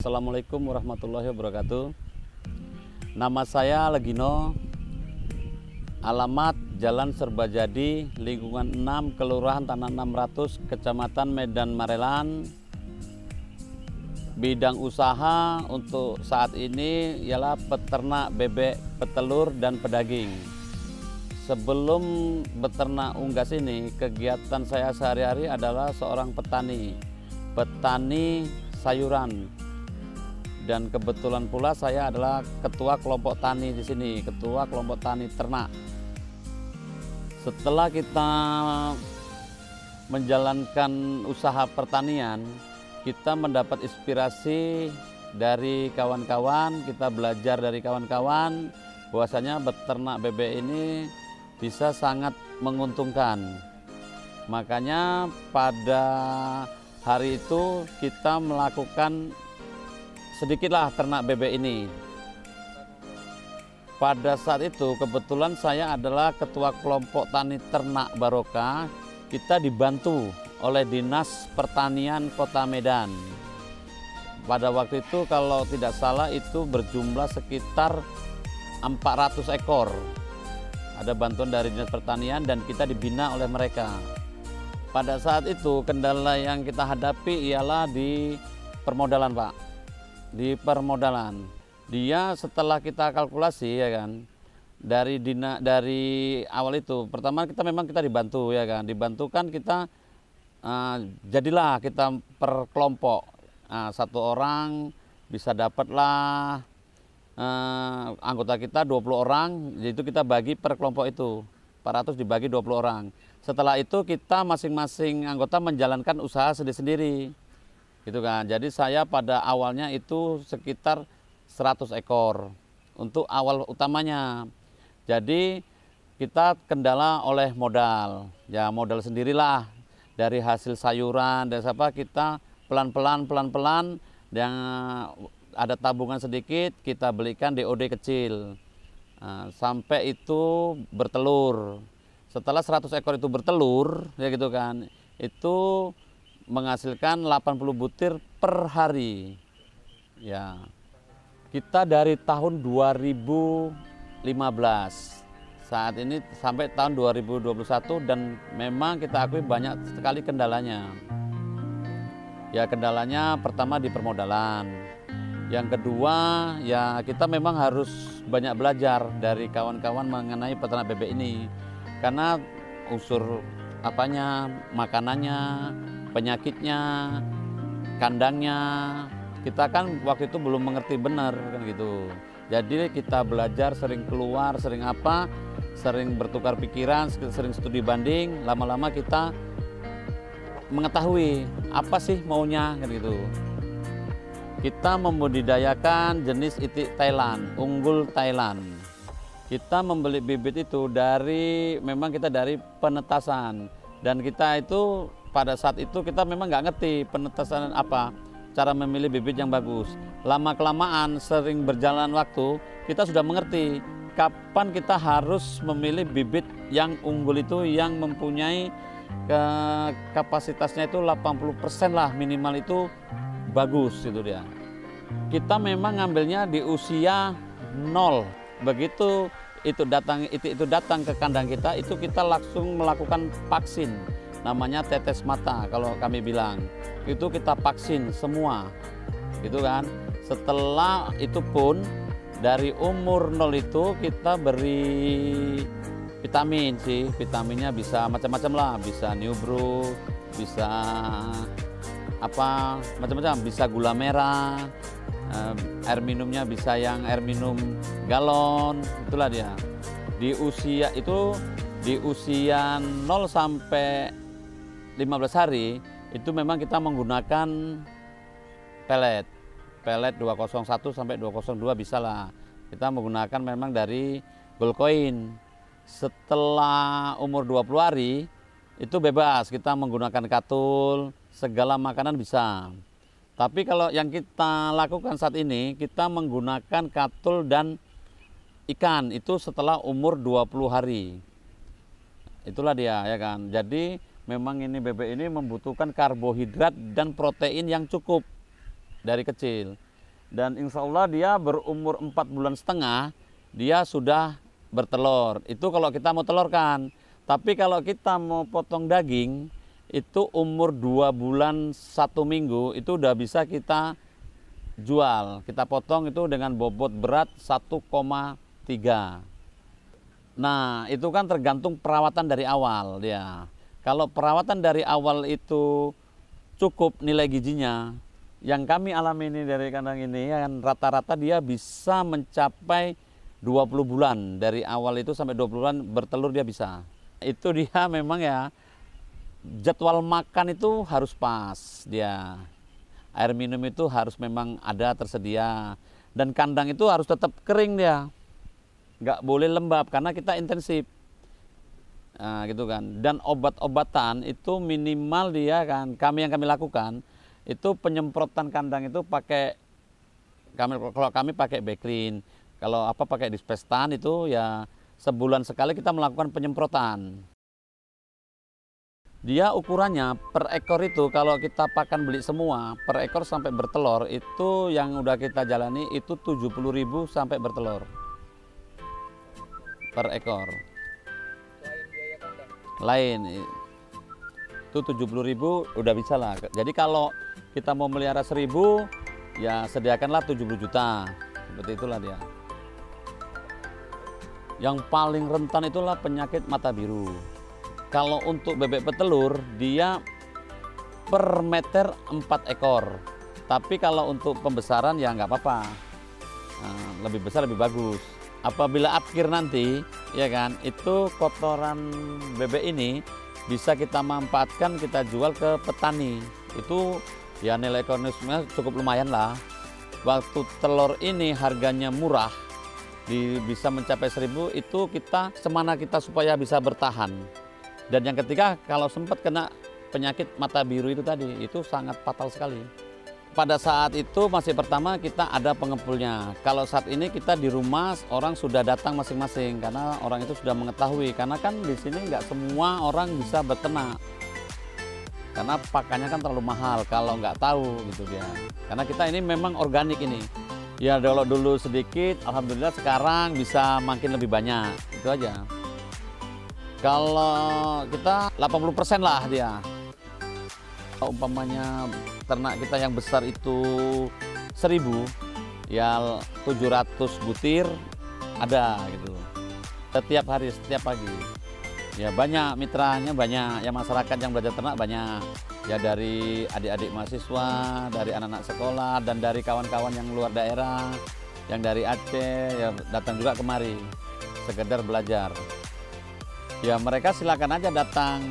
Assalamualaikum warahmatullahi wabarakatuh. Nama saya Legino, alamat Jalan Serbajadi, lingkungan 6, Kelurahan Tanah 600, Kecamatan Medan Marelan. Bidang usaha untuk saat ini ialah peternak bebek, petelur, dan pedaging. Sebelum beternak unggas ini, kegiatan saya sehari-hari adalah seorang petani sayuran. Dan kebetulan pula saya adalah ketua kelompok tani di sini, ketua kelompok tani ternak. Setelah kita menjalankan usaha pertanian, kita mendapat inspirasi dari kawan-kawan, kita belajar dari kawan-kawan bahwasanya beternak bebek ini bisa sangat menguntungkan. Makanya pada hari itu kita melakukan sedikitlah ternak bebek ini. Pada saat itu kebetulan saya adalah ketua kelompok tani ternak Barokah. Kita dibantu oleh Dinas Pertanian Kota Medan. Pada waktu itu kalau tidak salah itu berjumlah sekitar 400 ekor. Ada bantuan dari Dinas Pertanian dan kita dibina oleh mereka. Pada saat itu kendala yang kita hadapi ialah di permodalan, Pak. Di permodalan, dia setelah kita kalkulasi ya kan, dari awal itu pertama kita dibantu ya kan, dibantukan kita jadilah kita per kelompok, satu orang bisa dapatlah anggota kita 20 orang, yaitu kita bagi per kelompok itu 400 dibagi 20 orang. Setelah itu kita masing-masing anggota menjalankan usaha sendiri-sendiri gitu kan. Jadi saya pada awalnya itu sekitar 100 ekor untuk awal utamanya. Jadi kita kendala oleh modal, ya modal sendirilah dari hasil sayuran dan apa, kita pelan-pelan yang ada tabungan sedikit kita belikan DOD kecil, sampai itu bertelur. Setelah 100 ekor itu bertelur ya gitu kan, itu menghasilkan 80 butir per hari. Ya. Kita dari tahun 2015 saat ini sampai tahun 2021 dan memang kita akui banyak sekali kendalanya. Ya kendalanya pertama di permodalan. Yang kedua ya kita memang harus banyak belajar dari kawan-kawan mengenai peternak bebek ini. Karena unsur apanya, makanannya, penyakitnya, kandangnya, kita kan waktu itu belum mengerti benar kan gitu. Jadi kita belajar, sering keluar, sering bertukar pikiran, sering studi banding, lama-lama kita mengetahui apa sih maunya kan gitu. Kita membudidayakan jenis itik Thailand, unggul Thailand. Kita membeli bibit itu memang kita dari penetasan, dan kita itu pada saat itu kita memang nggak ngerti penetasan apa, cara memilih bibit yang bagus. Lama-kelamaan sering berjalan waktu, kita sudah mengerti kapan kita harus memilih bibit yang unggul itu, yang mempunyai kapasitasnya itu 80% lah minimal, itu bagus itu dia. Kita memang ngambilnya di usia 0. Begitu itu datang ke kandang kita, itu kita langsung melakukan vaksin. Namanya tetes mata kalau kami bilang, itu kita vaksin semua gitu kan. Setelah itu pun dari umur 0 itu kita beri vitamin sih, vitaminnya bisa macam-macam lah, bisa Newbro, bisa apa macam-macam, bisa gula merah, air minumnya bisa yang air minum galon, itulah dia. Di usia 0 sampai 15 hari itu memang kita menggunakan pelet 201 sampai 202 bisa lah. Kita menggunakan memang dari Goldcoin. Setelah umur 20 hari itu bebas kita menggunakan katul, segala makanan bisa. Tapi kalau yang kita lakukan saat ini, kita menggunakan katul dan ikan itu setelah umur 20 hari. Itulah dia ya kan. Jadi memang ini bebek ini membutuhkan karbohidrat dan protein yang cukup dari kecil. Dan insya Allah dia berumur 4,5 bulan dia sudah bertelur. Itu kalau kita mau telurkan. Tapi kalau kita mau potong daging, itu umur 2 bulan 1 minggu itu udah bisa kita jual. Kita potong itu dengan bobot berat 1,3. Nah, itu kan tergantung perawatan dari awal dia. Kalau perawatan dari awal itu cukup nilai gizinya, yang kami alami ini dari kandang ini kan rata-rata dia bisa mencapai 20 bulan. Dari awal itu sampai 20 bulan bertelur dia bisa. Itu dia memang ya jadwal makan itu harus pas dia. Air minum itu harus memang ada tersedia. Dan kandang itu harus tetap kering dia. Nggak boleh lembab karena kita intensif. Nah, gitu kan. Dan obat-obatan itu minimal dia kan, yang kami lakukan itu penyemprotan kandang itu pakai kalau kami pakai Backlin, kalau apa pakai Dispestan itu ya sebulan sekali kita melakukan penyemprotan. Dia ukurannya per ekor itu kalau kita pakan beli semua per ekor sampai bertelur itu yang udah kita jalani itu 70.000 sampai bertelur per ekor. Lain itu 70.000 udah bisa lah. Jadi kalau kita mau melihara 1.000 ya sediakanlah 70 juta. Seperti itulah dia. Yang paling rentan itulah penyakit mata biru. Kalau untuk bebek petelur dia per meter 4 ekor. Tapi kalau untuk pembesaran ya nggak apa-apa. Nah, lebih besar lebih bagus. Apabila akhir nanti ya kan itu kotoran bebek ini bisa kita manfaatkan, kita jual ke petani. Itu ya nilai ekonomisnya cukup lumayan lah. Waktu telur ini harganya murah, bisa mencapai 1.000, itu kita semana kita supaya bisa bertahan. Dan yang ketiga, kalau sempat kena penyakit mata biru itu tadi, itu sangat fatal sekali. Pada saat itu masih pertama kita ada pengepulnya. Kalau saat ini kita di rumah orang sudah datang masing-masing karena orang itu sudah mengetahui. Karena kan di sini nggak semua orang bisa beternak. Karena pakannya kan terlalu mahal kalau nggak tahu gitu dia. Karena kita ini memang organik ini. Ya kalau dulu sedikit, alhamdulillah sekarang bisa makin lebih banyak. Itu aja. Kalau kita 80% lah dia. Umpamanya ternak kita yang besar itu 1.000, ya 700 butir ada gitu. Setiap hari, setiap pagi. Ya banyak mitranya, banyak. Ya masyarakat yang belajar ternak banyak. Ya dari adik-adik mahasiswa, dari anak-anak sekolah, dan dari kawan-kawan yang luar daerah, yang dari Aceh, ya datang juga kemari, sekedar belajar. Ya mereka silakan aja datang,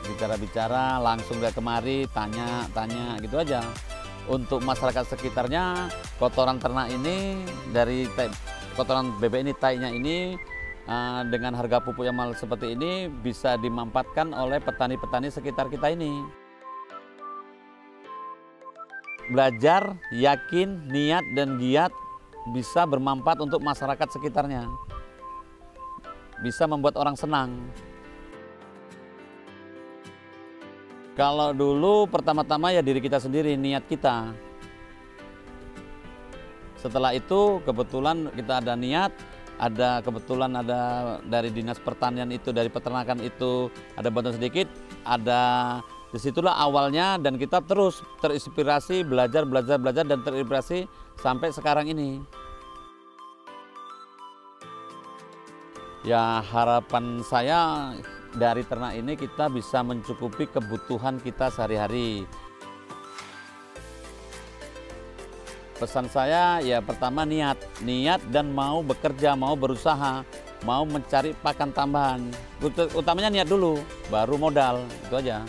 bicara-bicara, langsung dia kemari, tanya-tanya gitu aja. Untuk masyarakat sekitarnya, kotoran ternak ini, dari kotoran bebek ini, tainya ini, dengan harga pupuk yang mahal seperti ini, bisa dimanfaatkan oleh petani-petani sekitar kita ini. Belajar, yakin, niat, dan giat bisa bermanfaat untuk masyarakat sekitarnya. Bisa membuat orang senang. Kalau dulu pertama-tama ya diri kita sendiri, niat kita. Setelah itu kebetulan kita ada niat, kebetulan ada dari Dinas Pertanian itu, dari peternakan itu ada bantuan sedikit, ada disitulah awalnya, dan kita terus terinspirasi, belajar dan terinspirasi sampai sekarang ini. Ya harapan saya dari ternak ini kita bisa mencukupi kebutuhan kita sehari-hari. Pesan saya ya pertama niat dan mau bekerja, mau berusaha, mau mencari pakan tambahan. Utamanya niat dulu, baru modal, itu aja.